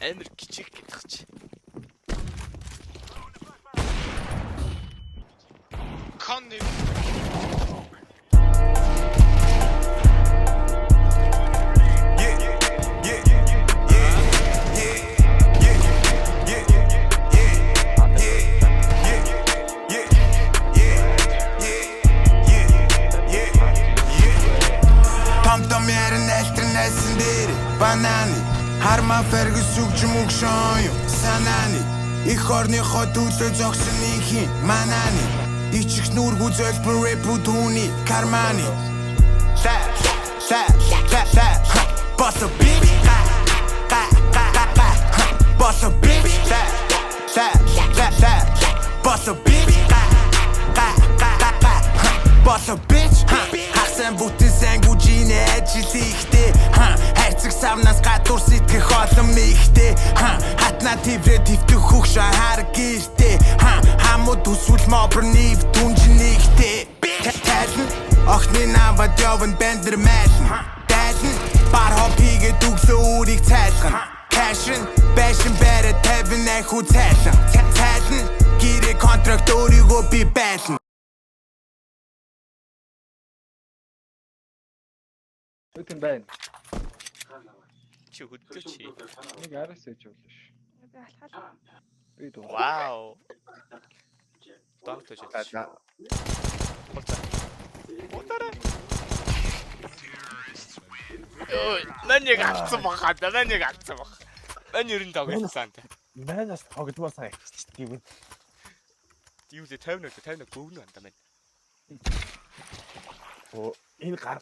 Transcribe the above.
Амар кичиг гэдэг чи. Con Tom ярин альтернасан дээр бананы харма фергс үгжим өгшөн юу санааны их орныхоо төлөө зогсон нэгэн мананы ичих нүргүү зөлбөр репутуни карманы Boss a bitch Boss a bitch Boss a bitch Boss a bitch Хасан бүтэн сангужины ажил ихтэй хайрцаг савнаас гадуур сэтгэх олон ихтэй хатна тврэ твтөх хөгш хар гэртэй хамууд үсвэл мобр нив түнжин ихтэй тайлн охны навад явн бендер майлн тайлн бар хоп хийгээд өглөө өөрийг цайлган Passion, passion better, тавин аху цайлан цайлан гэрээ контракт өөрийгөө би байлан Үтэн байна. Чи хөдлөөч. Нэг араас ээж болно ш. Би алхаад. Би дуу. Вау. Донтож байна. Утара. Ой, наныг авцсан бахаа. Наныг авцсан бах. Мань 95 гэсэн. Манаас тогдмоосаа ихч тийм. Юу лээ 50 гөвнө анда мэн. Оо энэ гар.